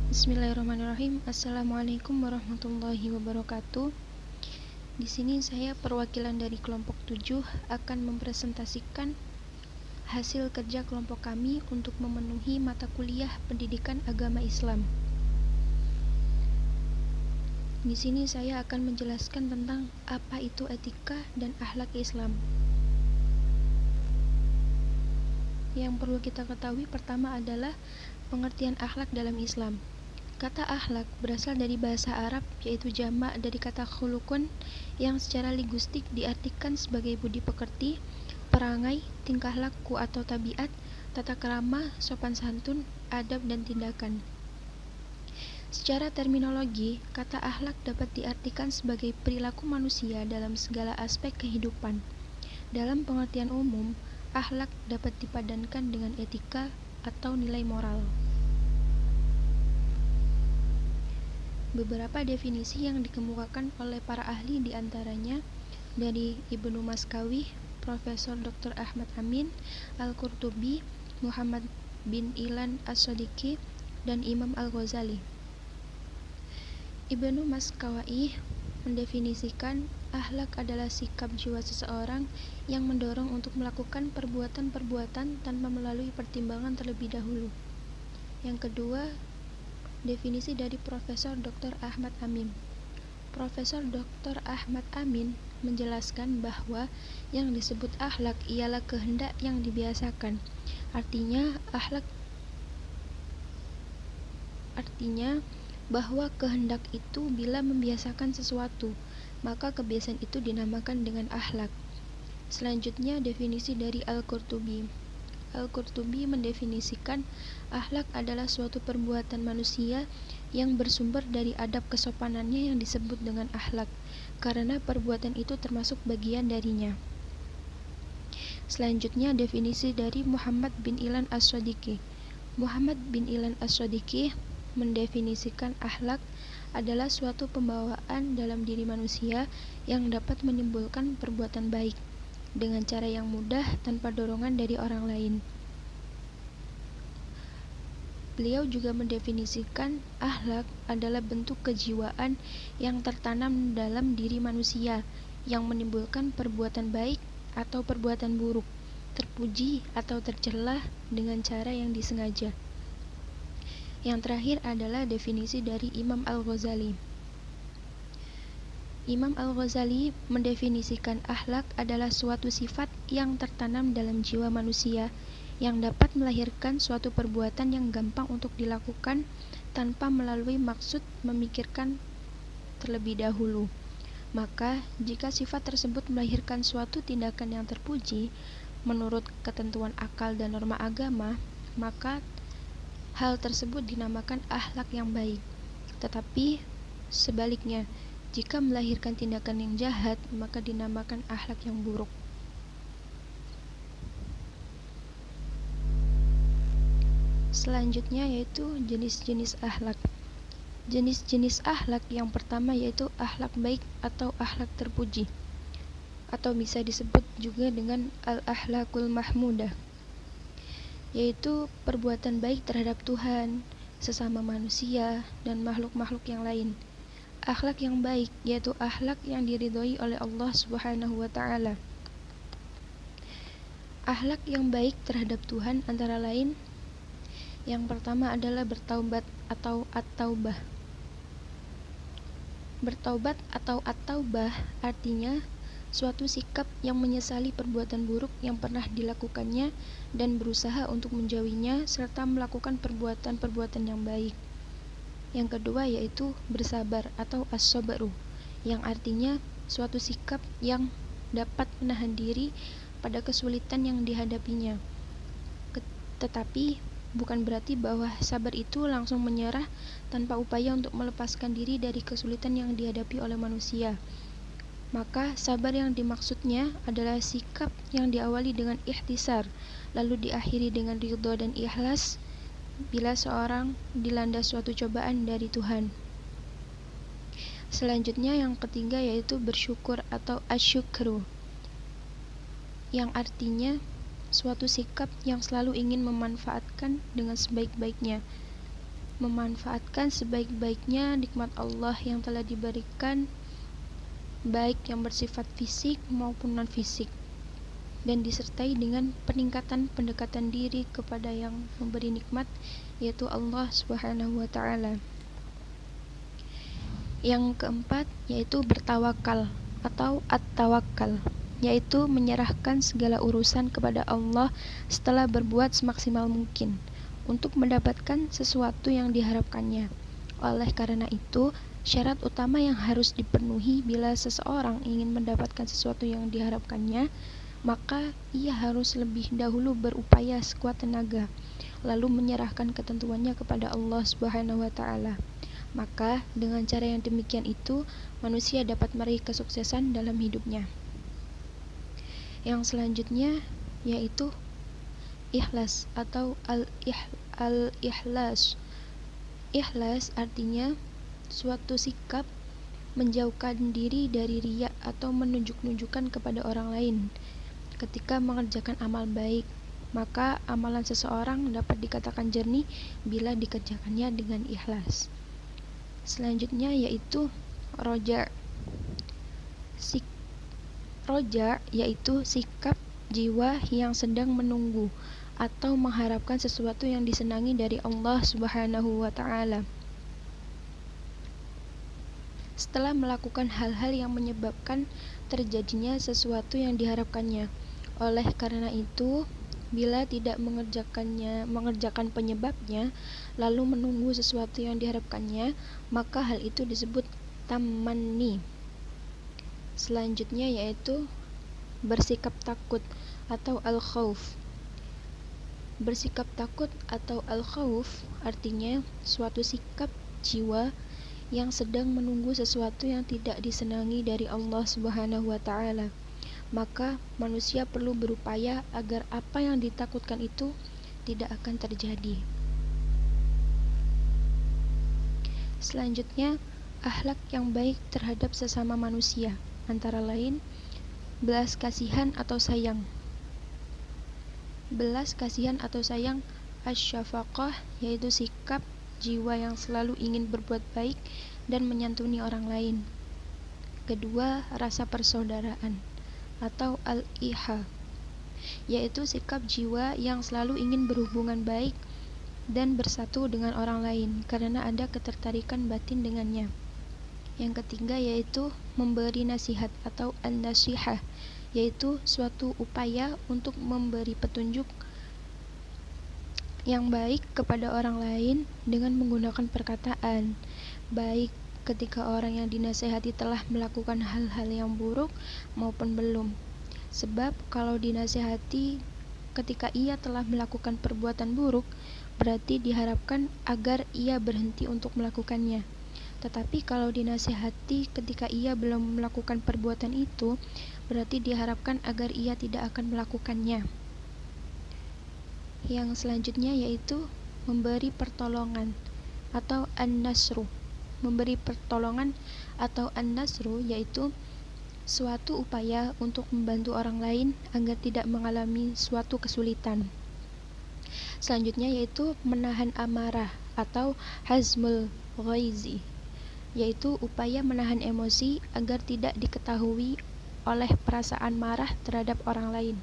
Bismillahirrahmanirrahim. Assalamualaikum warahmatullahi wabarakatuh. Di sini saya perwakilan dari kelompok 7 akan mempresentasikan hasil kerja kelompok kami untuk memenuhi mata kuliah Pendidikan Agama Islam. Di sini saya akan menjelaskan tentang apa itu etika dan akhlak Islam. Yang perlu kita ketahui pertama adalah pengertian akhlak dalam Islam. Kata akhlak berasal dari bahasa Arab, yaitu jamak dari kata khulukun yang secara linguistik diartikan sebagai budi pekerti, perangai, tingkah laku atau tabiat, tata krama, sopan santun, adab dan tindakan. Secara terminologi, kata akhlak dapat diartikan sebagai perilaku manusia dalam segala aspek kehidupan. Dalam pengertian umum, akhlak dapat dipadankan dengan etika atau nilai moral. Beberapa definisi yang dikemukakan oleh para ahli diantaranya dari Ibnu Maskawi, Profesor Dr. Ahmad Amin, Al-Qurtubi, Muhammad bin Ilan As-Sodiqi, dan Imam Al-Ghazali. Ibnu Maskawi mendefinisikan akhlak adalah sikap jiwa seseorang yang mendorong untuk melakukan perbuatan-perbuatan tanpa melalui pertimbangan terlebih dahulu. Yang kedua, definisi dari Profesor Dr. Ahmad Amin. Profesor Dr. Ahmad Amin menjelaskan bahwa yang disebut akhlak ialah kehendak yang dibiasakan. Artinya bahwa kehendak itu bila membiasakan sesuatu, maka kebiasaan itu dinamakan dengan akhlak. Selanjutnya definisi dari Al-Qurtubi. Al-Qurtubi mendefinisikan akhlak adalah suatu perbuatan manusia yang bersumber dari adab kesopanannya yang disebut dengan akhlak, karena perbuatan itu termasuk bagian darinya. Selanjutnya definisi dari Muhammad bin Ilan As-Sodiqi. Muhammad bin Ilan As-Sodiqi mendefinisikan akhlak adalah suatu pembawaan dalam diri manusia yang dapat menimbulkan perbuatan baik dengan cara yang mudah tanpa dorongan dari orang lain. Beliau juga mendefinisikan akhlak adalah bentuk kejiwaan yang tertanam dalam diri manusia yang menimbulkan perbuatan baik atau perbuatan buruk, terpuji atau tercela dengan cara yang disengaja. Yang terakhir adalah definisi dari Imam Al-Ghazali. Imam Al-Ghazali mendefinisikan akhlak adalah suatu sifat yang tertanam dalam jiwa manusia yang dapat melahirkan suatu perbuatan yang gampang untuk dilakukan tanpa melalui maksud memikirkan terlebih dahulu. Maka, jika sifat tersebut melahirkan suatu tindakan yang terpuji menurut ketentuan akal dan norma agama, maka hal tersebut dinamakan akhlak yang baik. Tetapi sebaliknya, jika melahirkan tindakan yang jahat, maka dinamakan akhlak yang buruk. Selanjutnya yaitu jenis-jenis akhlak. Jenis-jenis akhlak yang pertama yaitu akhlak baik atau akhlak terpuji, atau bisa disebut juga dengan al-akhlakul mahmudah, yaitu perbuatan baik terhadap Tuhan, sesama manusia, dan makhluk-makhluk yang lain. Akhlak yang baik yaitu akhlak yang diridhoi oleh Allah Subhanahu wa Ta'ala. Akhlak yang baik terhadap Tuhan antara lain yang pertama adalah bertaubat atau at-taubah. Bertaubat atau at-taubah artinya suatu sikap yang menyesali perbuatan buruk yang pernah dilakukannya dan berusaha untuk menjauhinya serta melakukan perbuatan-perbuatan yang baik. Yang kedua yaitu bersabar atau as-sabru, yang artinya suatu sikap yang dapat menahan diri pada kesulitan yang dihadapinya. Tetapi bukan berarti bahwa sabar itu langsung menyerah tanpa upaya untuk melepaskan diri dari kesulitan yang dihadapi oleh manusia. Maka sabar yang dimaksudnya adalah sikap yang diawali dengan ihtisar, lalu diakhiri dengan ridho dan ikhlas bila seorang dilanda suatu cobaan dari Tuhan. Selanjutnya yang ketiga yaitu bersyukur atau asyukru, yang artinya suatu sikap yang selalu ingin memanfaatkan dengan sebaik-baiknya. memanfaatkan sebaik-baiknya nikmat Allah yang telah diberikan, baik yang bersifat fisik maupun non-fisik, dan disertai dengan peningkatan pendekatan diri kepada yang memberi nikmat, yaitu Allah Subhanahu wa Ta'ala. Yang keempat yaitu bertawakal atau at-tawakkal, yaitu menyerahkan segala urusan kepada Allah setelah berbuat semaksimal mungkin untuk mendapatkan sesuatu yang diharapkannya. Oleh karena itu, syarat utama yang harus dipenuhi bila seseorang ingin mendapatkan sesuatu yang diharapkannya, maka ia harus lebih dahulu berupaya sekuat tenaga, lalu menyerahkan ketentuannya kepada Allah Subhanahu wa Ta'ala. Maka dengan cara yang demikian itu, manusia dapat meraih kesuksesan dalam hidupnya. Yang selanjutnya yaitu ikhlas atau al-ikhlas. Ikhlas artinya suatu sikap menjauhkan diri dari riya atau menunjuk-nunjukkan kepada orang lain ketika mengerjakan amal baik. Maka amalan seseorang dapat dikatakan jernih bila dikerjakannya dengan ikhlas. Selanjutnya yaitu roja. Roja yaitu sikap jiwa yang sedang menunggu atau mengharapkan sesuatu yang disenangi dari Allah Subhanahu wa Ta'ala. Setelah melakukan hal-hal yang menyebabkan terjadinya sesuatu yang diharapkannya. Oleh karena itu, bila tidak mengerjakan penyebabnya, lalu menunggu sesuatu yang diharapkannya, maka hal itu disebut tamanni. Selanjutnya yaitu bersikap takut atau al-khauf. Bersikap takut atau al-khauf artinya suatu sikap jiwa yang sedang menunggu sesuatu yang tidak disenangi dari Allah Subhanahu wa Ta'ala. Maka manusia perlu berupaya agar apa yang ditakutkan itu tidak akan terjadi. Selanjutnya, akhlak yang baik terhadap sesama manusia, antara lain belas kasihan atau sayang. Belas kasihan atau sayang asy-syafaqah, yaitu sikap jiwa yang selalu ingin berbuat baik dan menyantuni orang lain. Kedua, rasa persaudaraan atau al-iha, yaitu sikap jiwa yang selalu ingin berhubungan baik dan bersatu dengan orang lain karena ada ketertarikan batin dengannya. Yang ketiga yaitu memberi nasihat atau an-nasihah, yaitu suatu upaya untuk memberi petunjuk yang baik kepada orang lain dengan menggunakan perkataan, baik ketika orang yang dinasihati telah melakukan hal-hal yang buruk maupun belum. Sebab kalau dinasihati ketika ia telah melakukan perbuatan buruk, berarti diharapkan agar ia berhenti untuk melakukannya. Tetapi kalau dinasihati ketika ia belum melakukan perbuatan itu, berarti diharapkan agar ia tidak akan melakukannya. Yang selanjutnya yaitu memberi pertolongan atau an-nasru. Memberi pertolongan atau an-nasru yaitu suatu upaya untuk membantu orang lain agar tidak mengalami suatu kesulitan. Selanjutnya yaitu menahan amarah atau hazmul ghaizi, yaitu upaya menahan emosi agar tidak diketahui oleh perasaan marah terhadap orang lain.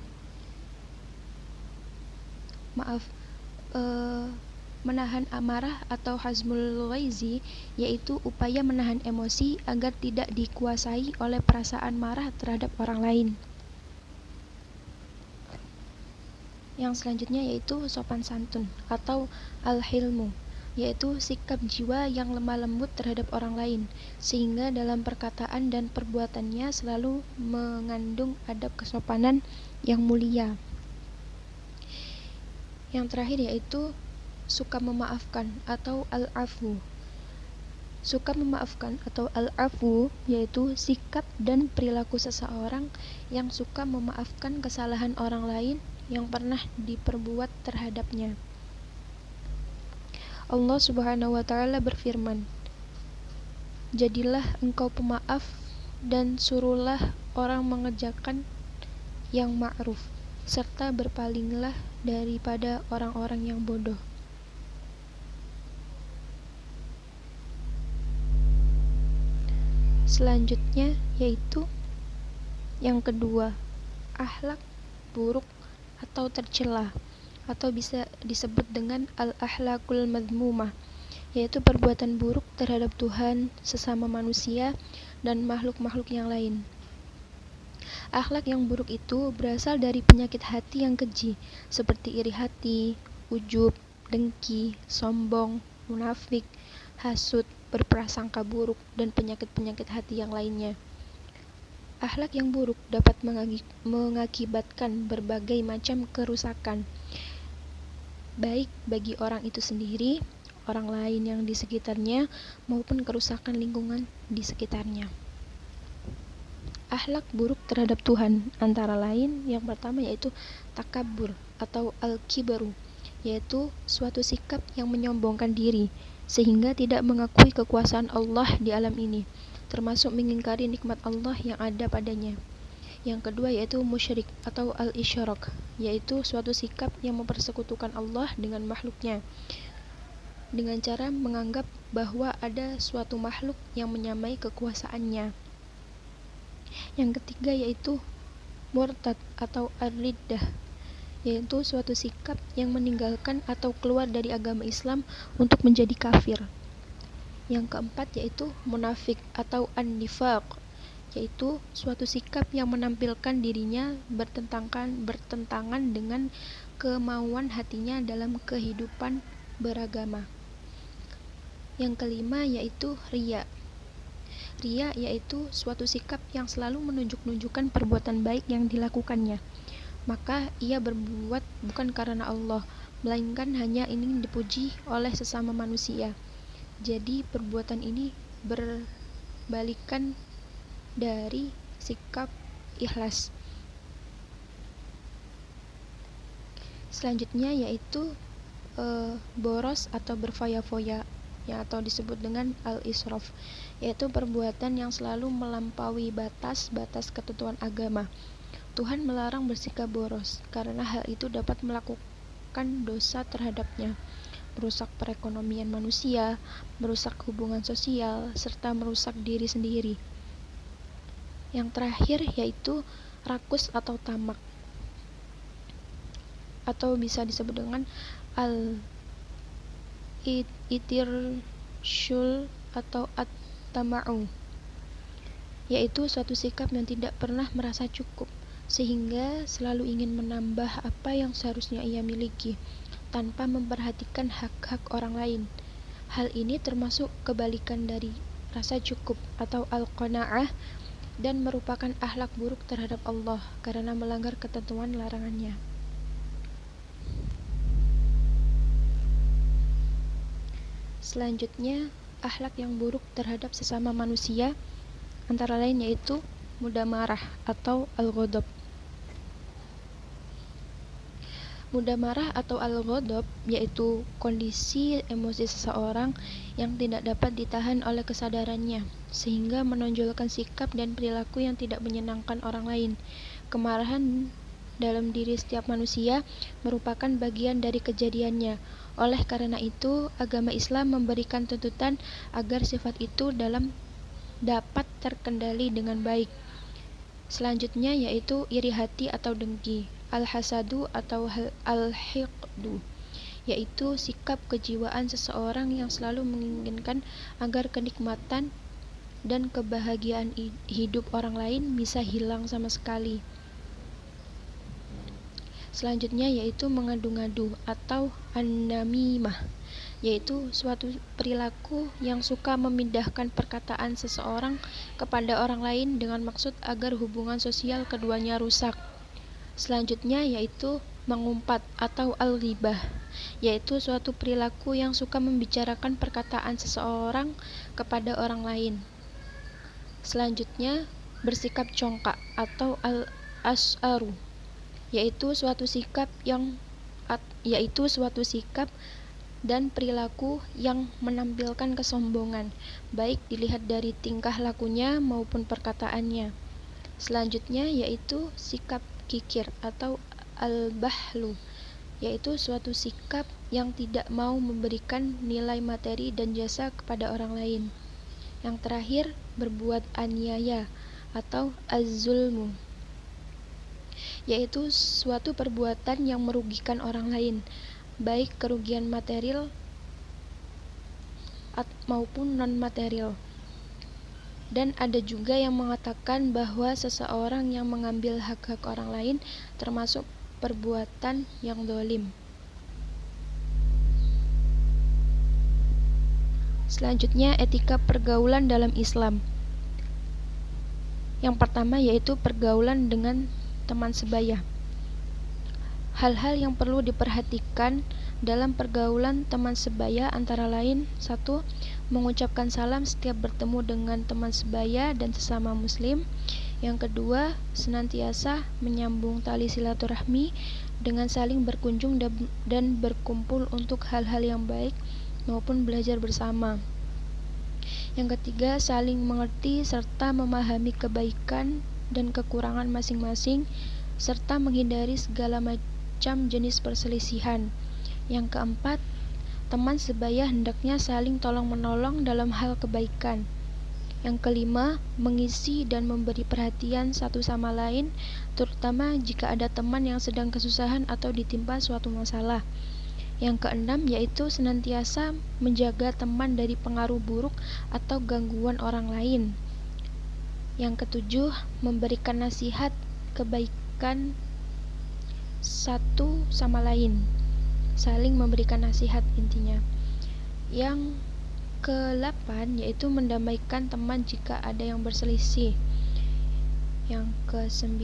Menahan amarah atau hazmul ghaizi yaitu upaya menahan emosi agar tidak dikuasai oleh perasaan marah terhadap orang lain. Yang selanjutnya yaitu sopan santun atau al-hilmu, yaitu sikap jiwa yang lemah lembut terhadap orang lain sehingga dalam perkataan dan perbuatannya selalu mengandung adab kesopanan yang mulia. Yang terakhir yaitu suka memaafkan atau al-afu. Suka memaafkan atau al-afu yaitu sikap dan perilaku seseorang yang suka memaafkan kesalahan orang lain yang pernah diperbuat terhadapnya. Allah Subhanahu wa Ta'ala berfirman, "Jadilah engkau pemaaf dan suruhlah orang mengerjakan yang ma'ruf, serta berpalinglah daripada orang-orang yang bodoh." Selanjutnya yaitu yang kedua, akhlak buruk atau tercela, atau bisa disebut dengan al-akhlakul madmumah, yaitu perbuatan buruk terhadap Tuhan, sesama manusia, dan makhluk-makhluk yang lain. Akhlak yang buruk itu berasal dari penyakit hati yang keji, seperti iri hati, ujub, dengki, sombong, munafik, hasud, berprasangka buruk, dan penyakit-penyakit hati yang lainnya. Akhlak yang buruk dapat mengakibatkan berbagai macam kerusakan, baik bagi orang itu sendiri, orang lain yang di sekitarnya, maupun kerusakan lingkungan di sekitarnya. Akhlak buruk terhadap Tuhan antara lain yang pertama yaitu takabur atau al-kibaru, yaitu suatu sikap yang menyombongkan diri sehingga tidak mengakui kekuasaan Allah di alam ini, termasuk mengingkari nikmat Allah yang ada padanya. Yang kedua yaitu musyrik atau al-isyrak, yaitu suatu sikap yang mempersekutukan Allah dengan makhluknya dengan cara menganggap bahwa ada suatu makhluk yang menyamai kekuasaannya. Yang ketiga yaitu murtad atau ar-riddah, yaitu suatu sikap yang meninggalkan atau keluar dari agama Islam untuk menjadi kafir. Yang keempat yaitu munafik atau an-nifaq, yaitu suatu sikap yang menampilkan dirinya bertentangan dengan kemauan hatinya dalam kehidupan beragama. Yang kelima yaitu riya. Riya yaitu suatu sikap yang selalu menunjukkan perbuatan baik yang dilakukannya, maka ia berbuat bukan karena Allah, melainkan hanya ingin dipuji oleh sesama manusia. Jadi perbuatan ini berbalikan dari sikap ikhlas. Selanjutnya yaitu boros atau berfoya-foya, atau disebut dengan al-israf, yaitu perbuatan yang selalu melampaui batas-batas ketentuan agama. Tuhan melarang bersikap boros karena hal itu dapat melakukan dosa terhadapnya, merusak perekonomian manusia, merusak hubungan sosial, serta merusak diri sendiri. Yang terakhir yaitu rakus atau tamak, atau bisa disebut dengan al-itirsyul atau at-tama'u, yaitu suatu sikap yang tidak pernah merasa cukup sehingga selalu ingin menambah apa yang seharusnya ia miliki tanpa memperhatikan hak-hak orang lain. Hal ini termasuk kebalikan dari rasa cukup atau al-qanaah dan merupakan akhlak buruk terhadap Allah karena melanggar ketentuan larangannya. Selanjutnya, akhlak yang buruk terhadap sesama manusia antara lain yaitu mudah marah atau al-ghadab. Mudah marah atau al-ghadab yaitu kondisi emosi seseorang yang tidak dapat ditahan oleh kesadarannya sehingga menonjolkan sikap dan perilaku yang tidak menyenangkan orang lain. Kemarahan dalam diri setiap manusia merupakan bagian dari kejadiannya. Oleh karena itu, agama Islam memberikan tuntutan agar sifat itu dapat terkendali dengan baik. Selanjutnya yaitu iri hati atau dengki, al-hasadu atau al-hiqdu, yaitu sikap kejiwaan seseorang yang selalu menginginkan agar kenikmatan dan kebahagiaan hidup orang lain bisa hilang sama sekali. Selanjutnya yaitu mengadu-ngadu atau an-namimah, yaitu suatu perilaku yang suka memindahkan perkataan seseorang kepada orang lain dengan maksud agar hubungan sosial keduanya rusak. Selanjutnya yaitu mengumpat atau al-ghibah, yaitu suatu perilaku yang suka membicarakan perkataan seseorang kepada orang lain. Selanjutnya bersikap congkak atau al-as'aru, yaitu suatu sikap dan perilaku yang menampilkan kesombongan, baik dilihat dari tingkah lakunya maupun perkataannya. Selanjutnya yaitu sikap kikir atau al-bahlu, yaitu suatu sikap yang tidak mau memberikan nilai materi dan jasa kepada orang lain. Yang terakhir, berbuat aniaya atau az-zulmu, yaitu suatu perbuatan yang merugikan orang lain, baik kerugian material maupun non-material. Dan ada juga yang mengatakan bahwa seseorang yang mengambil hak-hak orang lain termasuk perbuatan yang zalim. Selanjutnya, etika pergaulan dalam Islam. Yang pertama yaitu pergaulan dengan teman sebaya. Hal-hal yang perlu diperhatikan dalam pergaulan teman sebaya antara lain: 1. Mengucapkan salam setiap bertemu dengan teman sebaya dan sesama muslim. Yang kedua, senantiasa menyambung tali silaturahmi dengan saling berkunjung dan berkumpul untuk hal-hal yang baik maupun belajar bersama. Yang ketiga, saling mengerti serta memahami kebaikan dan kekurangan masing-masing serta menghindari segala macam jenis perselisihan. Yang keempat, teman sebaya hendaknya saling tolong-menolong dalam hal kebaikan. Yang kelima, mengisi dan memberi perhatian satu sama lain, terutama jika ada teman yang sedang kesusahan atau ditimpa suatu masalah. Yang keenam yaitu senantiasa menjaga teman dari pengaruh buruk atau gangguan orang lain. Yang ketujuh, memberikan nasihat kebaikan satu sama lain, saling memberikan nasihat intinya. Yang ke-8 yaitu mendamaikan teman jika ada yang berselisih. Yang ke-9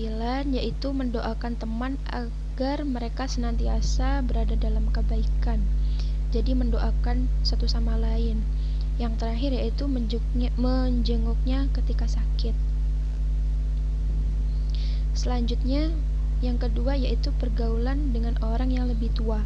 yaitu mendoakan teman agar mereka senantiasa berada dalam kebaikan. Jadi mendoakan satu sama lain. Yang terakhir yaitu menjenguknya ketika sakit. Selanjutnya, yang kedua yaitu pergaulan dengan orang yang lebih tua.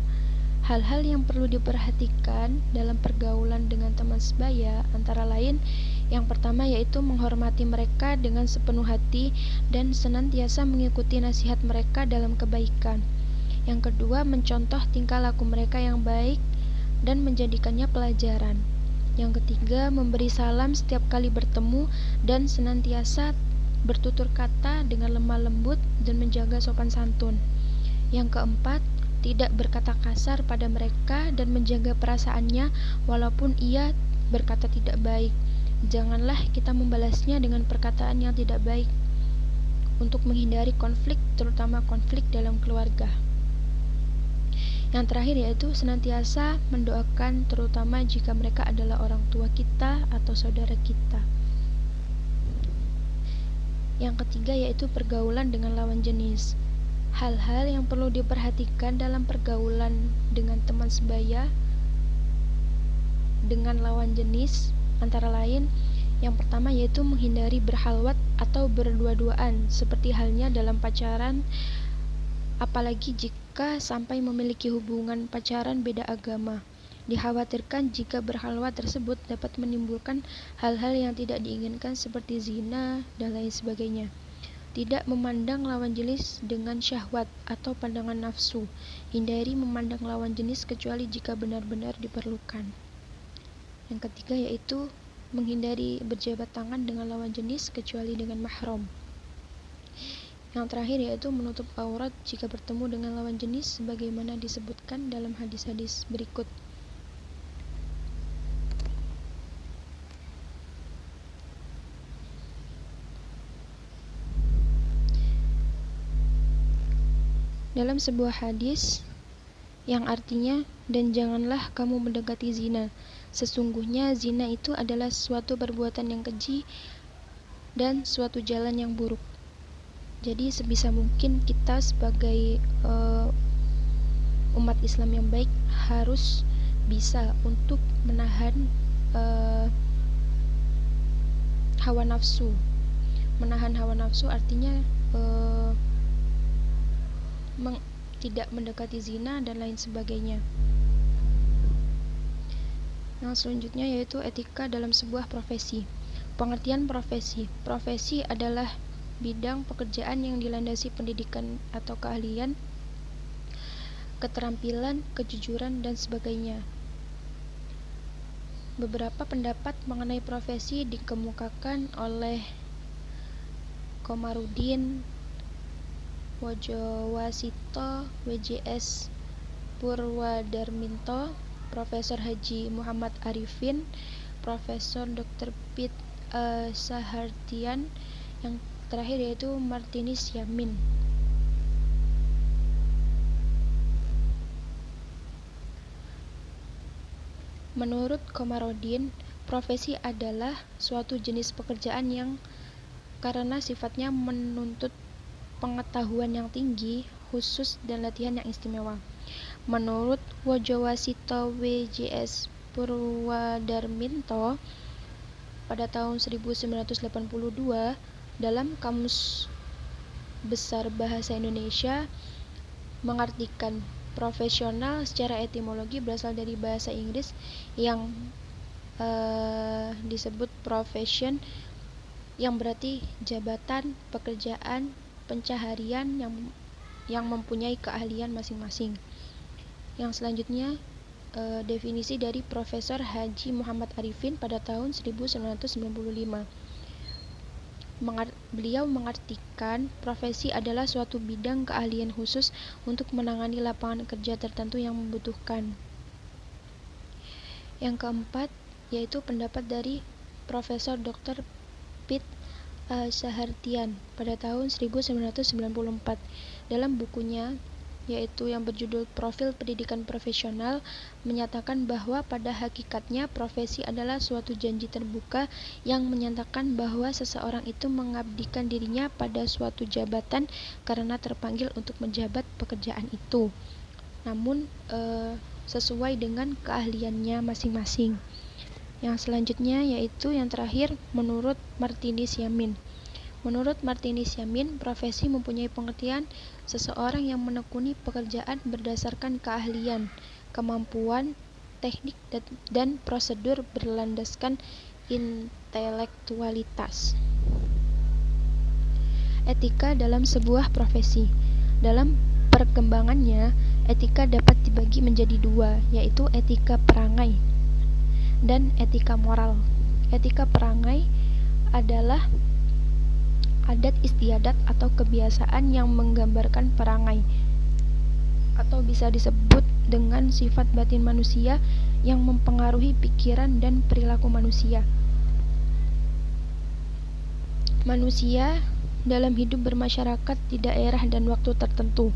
Hal-hal yang perlu diperhatikan dalam pergaulan dengan teman sebaya antara lain: yang pertama yaitu menghormati mereka dengan sepenuh hati dan senantiasa mengikuti nasihat mereka dalam kebaikan. Yang kedua, mencontoh tingkah laku mereka yang baik dan menjadikannya pelajaran. Yang ketiga, memberi salam setiap kali bertemu dan senantiasa bertutur kata dengan lemah lembut dan menjaga sopan santun. Yang keempat, tidak berkata kasar pada mereka dan menjaga perasaannya walaupun ia berkata tidak baik. Janganlah kita membalasnya dengan perkataan yang tidak baik untuk menghindari konflik, terutama konflik dalam keluarga. Yang terakhir yaitu senantiasa mendoakan, terutama jika mereka adalah orang tua kita atau saudara kita. Yang ketiga yaitu pergaulan dengan lawan jenis. Hal-hal yang perlu diperhatikan dalam pergaulan dengan teman sebaya dengan lawan jenis antara lain: yang pertama yaitu menghindari berhalwat atau berdua-duaan seperti halnya dalam pacaran, apalagi jika sampai memiliki hubungan pacaran beda agama. Dikhawatirkan jika berhalwat tersebut dapat menimbulkan hal-hal yang tidak diinginkan seperti zina dan lain sebagainya. Tidak memandang lawan jenis dengan syahwat atau pandangan nafsu. Hindari memandang lawan jenis kecuali jika benar-benar diperlukan. Yang ketiga yaitu menghindari berjabat tangan dengan lawan jenis kecuali dengan mahram. Yang terakhir yaitu menutup aurat jika bertemu dengan lawan jenis sebagaimana disebutkan dalam hadis-hadis berikut. Dalam sebuah hadis yang artinya, dan janganlah kamu mendekati zina. Sesungguhnya zina itu adalah suatu perbuatan yang keji dan suatu jalan yang buruk. Jadi sebisa mungkin kita sebagai umat Islam yang baik harus bisa untuk menahan hawa nafsu. Menahan hawa nafsu artinya tidak mendekati zina dan lain sebagainya. Yang selanjutnya yaitu etika dalam sebuah profesi. Pengertian profesi. Profesi adalah bidang pekerjaan yang dilandasi pendidikan atau keahlian, keterampilan, kejujuran, dan sebagainya. Beberapa pendapat mengenai profesi dikemukakan oleh Komarudin Wojowasito, WJS Purwadarminto, Profesor Haji Muhammad Arifin, Profesor Dr. Pit Sahartian, yang terakhir yaitu Martinus Yamin. Menurut Komarudin, profesi adalah suatu jenis pekerjaan yang karena sifatnya menuntut pengetahuan yang tinggi, khusus, dan latihan yang istimewa. Menurut Wojowasito WJS Purwadarminto, pada tahun 1982, dalam Kamus Besar Bahasa Indonesia mengartikan profesional secara etimologi berasal dari bahasa Inggris yang disebut profession, yang berarti jabatan, pekerjaan, pencaharian yang mempunyai keahlian masing-masing. Yang selanjutnya definisi dari Profesor Haji Muhammad Arifin pada tahun 1995. Beliau mengartikan profesi adalah suatu bidang keahlian khusus untuk menangani lapangan kerja tertentu yang membutuhkan. Yang keempat yaitu pendapat dari Profesor Dr. Pit Sahartian pada tahun 1994 dalam bukunya yaitu yang berjudul Profil Pendidikan Profesional, menyatakan bahwa pada hakikatnya profesi adalah suatu janji terbuka yang menyatakan bahwa seseorang itu mengabdikan dirinya pada suatu jabatan karena terpanggil untuk menjabat pekerjaan itu, namun sesuai dengan keahliannya masing-masing. Yang selanjutnya yaitu yang terakhir menurut Martinus Yamin. Menurut Martinus Yamin, profesi mempunyai pengertian seseorang yang menekuni pekerjaan berdasarkan keahlian, kemampuan, teknik, dan prosedur berlandaskan intelektualitas. Etika dalam sebuah profesi. Dalam perkembangannya, etika dapat dibagi menjadi dua, yaitu etika perangai dan etika moral. Etika perangai adalah adat istiadat atau kebiasaan yang menggambarkan perangai, atau bisa disebut dengan sifat batin manusia yang mempengaruhi pikiran dan perilaku manusia. Manusia dalam hidup bermasyarakat di daerah dan waktu tertentu.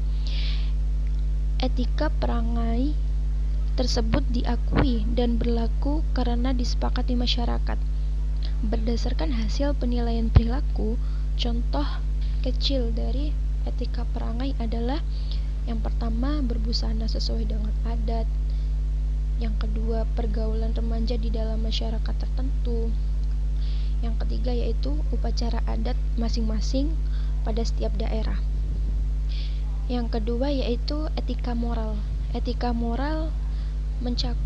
Etika perangai tersebut diakui dan berlaku karena disepakati masyarakat. Berdasarkan hasil penilaian perilaku, contoh kecil dari etika perangai adalah yang pertama, berbusana sesuai dengan adat. Yang kedua, pergaulan remaja di dalam masyarakat tertentu. Yang ketiga yaitu upacara adat masing-masing pada setiap daerah. Yang kedua yaitu etika moral. Etika moral mencakup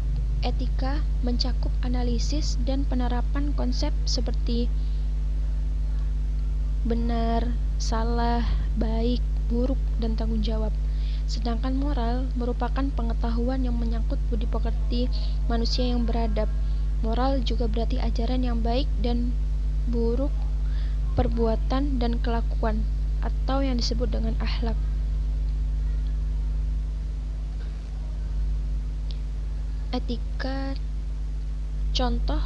analisis dan penerapan konsep seperti benar, salah, baik, buruk, dan tanggung jawab. Sedangkan moral merupakan pengetahuan yang menyangkut budi pekerti manusia yang beradab. Moral juga berarti ajaran yang baik dan buruk, perbuatan dan kelakuan, atau yang disebut dengan akhlak. Etika. Contoh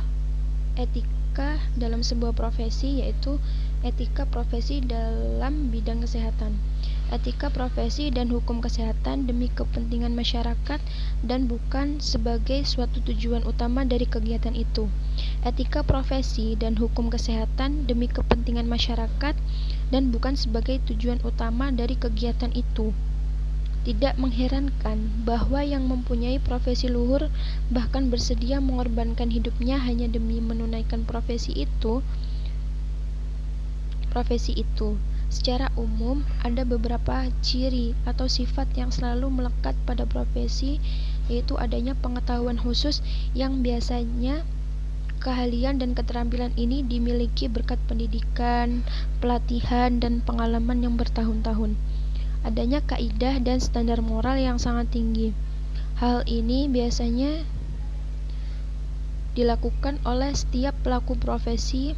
etika dalam sebuah profesi yaitu etika profesi dalam bidang kesehatan, etika profesi dan hukum kesehatan demi kepentingan masyarakat dan bukan sebagai suatu tujuan utama dari kegiatan itu. Etika profesi dan hukum kesehatan demi kepentingan masyarakat dan bukan sebagai tujuan utama dari kegiatan itu. Tidak mengherankan bahwa yang mempunyai profesi luhur bahkan bersedia mengorbankan hidupnya hanya demi menunaikan profesi itu. Secara umum, ada beberapa ciri atau sifat yang selalu melekat pada profesi, yaitu adanya pengetahuan khusus yang biasanya keahlian dan keterampilan ini dimiliki berkat pendidikan, pelatihan, dan pengalaman yang bertahun-tahun. Adanya kaidah dan standar moral yang sangat tinggi. Hal ini biasanya dilakukan oleh setiap pelaku profesi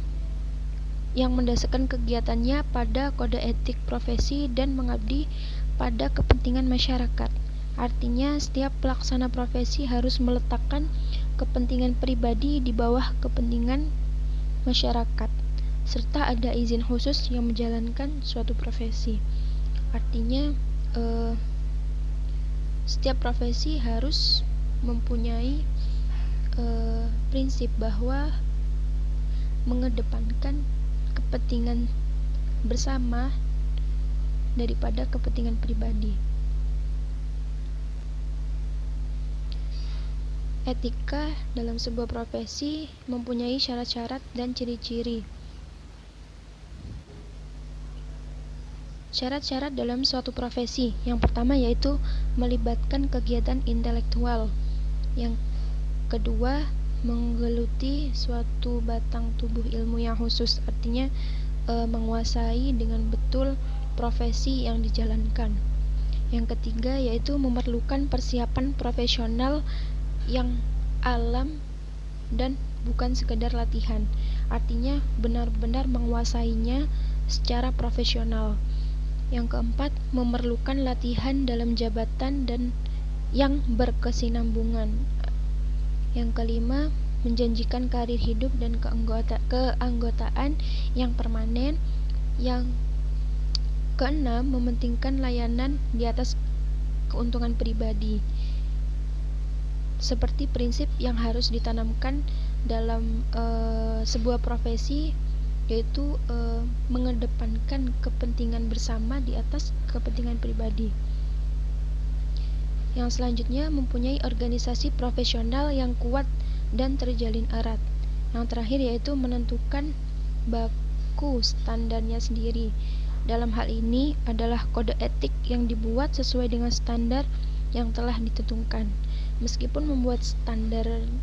yang mendasarkan kegiatannya pada kode etik profesi dan mengabdi pada kepentingan masyarakat. Artinya, setiap pelaksana profesi harus meletakkan kepentingan pribadi di bawah kepentingan masyarakat, serta ada izin khusus yang menjalankan suatu profesi. Artinya, setiap profesi harus mempunyai prinsip bahwa mengedepankan kepentingan bersama daripada kepentingan pribadi. Etika dalam sebuah profesi mempunyai syarat-syarat dan ciri-ciri. Syarat-syarat dalam suatu profesi. Yang pertama yaitu melibatkan kegiatan intelektual. Yang kedua, menggeluti suatu batang tubuh ilmu yang khusus, artinya menguasai dengan betul profesi yang dijalankan. Yang ketiga yaitu memerlukan persiapan profesional yang alam dan bukan sekedar latihan, artinya benar-benar menguasainya secara profesional. Yang keempat, memerlukan latihan dalam jabatan dan yang berkesinambungan. Yang kelima, menjanjikan karir hidup dan keanggotaan yang permanen. Yang keenam, mementingkan layanan di atas keuntungan pribadi. Seperti prinsip yang harus ditanamkan dalam sebuah profesi, yaitu mengedepankan kepentingan bersama di atas kepentingan pribadi. Yang selanjutnya, mempunyai organisasi profesional yang kuat dan terjalin erat. Yang terakhir yaitu menentukan baku standarnya sendiri. Dalam hal ini adalah kode etik yang dibuat sesuai dengan standar yang telah ditentukan. Meskipun membuat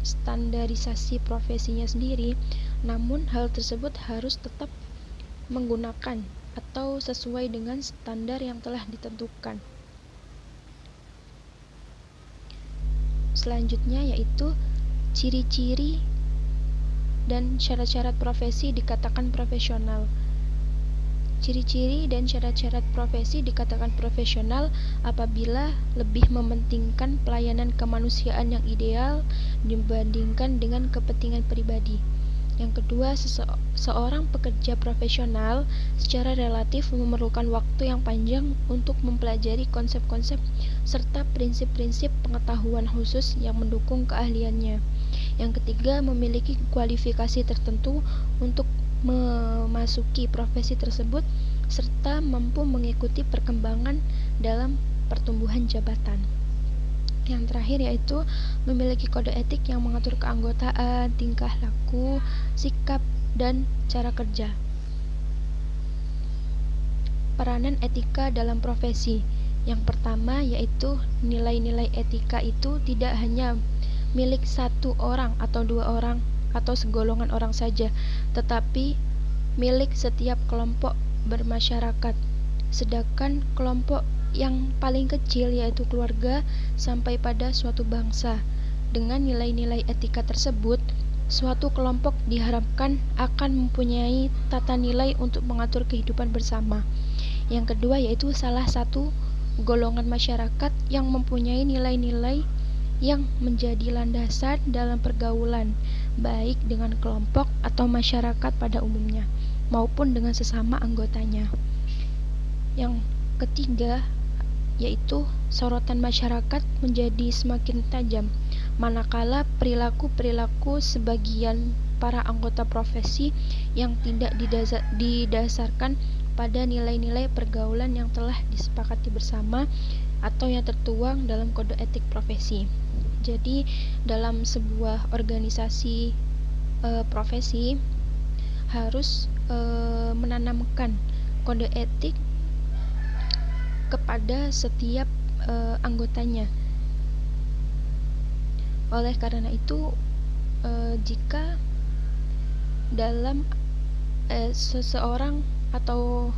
standarisasi profesinya sendiri, namun hal tersebut harus tetap menggunakan atau sesuai dengan standar yang telah ditentukan. Selanjutnya yaitu ciri-ciri dan syarat-syarat profesi dikatakan profesional. Ciri-ciri dan syarat-syarat profesi dikatakan profesional apabila lebih mementingkan pelayanan kemanusiaan yang ideal dibandingkan dengan kepentingan pribadi. Yang kedua, seorang pekerja profesional secara relatif memerlukan waktu yang panjang untuk mempelajari konsep-konsep serta prinsip-prinsip pengetahuan khusus yang mendukung keahliannya. Yang ketiga, memiliki kualifikasi tertentu untuk memasuki profesi tersebut serta mampu mengikuti perkembangan dalam pertumbuhan jabatan. Yang terakhir yaitu memiliki kode etik yang mengatur keanggotaan, tingkah laku, sikap, dan cara kerja. Peranan etika dalam profesi. Yang pertama yaitu nilai-nilai etika itu tidak hanya milik satu orang atau dua orang atau segolongan orang saja, tetapi milik setiap kelompok bermasyarakat. Sedangkan kelompok yang paling kecil yaitu keluarga sampai pada suatu bangsa. Dengan nilai-nilai etika tersebut, suatu kelompok diharapkan akan mempunyai tata nilai untuk mengatur kehidupan bersama. Yang kedua yaitu salah satu golongan masyarakat yang mempunyai nilai-nilai yang menjadi landasan dalam pergaulan, baik dengan kelompok atau masyarakat pada umumnya, maupun dengan sesama anggotanya. Yang ketiga yaitu sorotan masyarakat menjadi semakin tajam, manakala perilaku-perilaku sebagian para anggota profesi yang tidak didasarkan pada nilai-nilai pergaulan yang telah disepakati bersama atau yang tertuang dalam kode etik profesi. Jadi dalam sebuah organisasi profesi harus menanamkan kode etik kepada setiap anggotanya. Oleh karena itu, jika dalam seseorang atau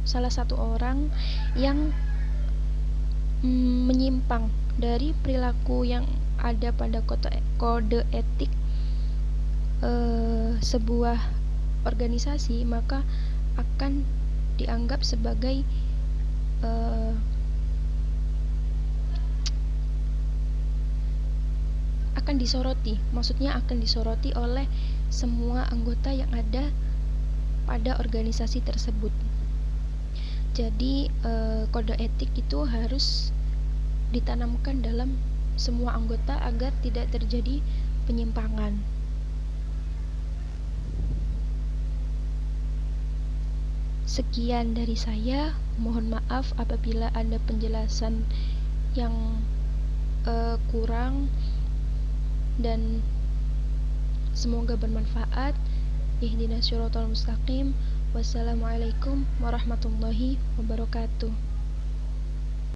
salah satu orang yang menyimpang dari perilaku yang ada pada kode etik sebuah organisasi, maka akan dianggap sebagai akan disoroti, maksudnya akan disoroti oleh semua anggota yang ada pada organisasi tersebut. Jadi kode etik itu harus ditanamkan dalam semua anggota agar tidak terjadi penyimpangan. Sekian dari saya, mohon maaf apabila ada penjelasan yang kurang, dan semoga bermanfaat. Ihdinas siratal mustaqim. Wassalamualaikum warahmatullahi wabarakatuh.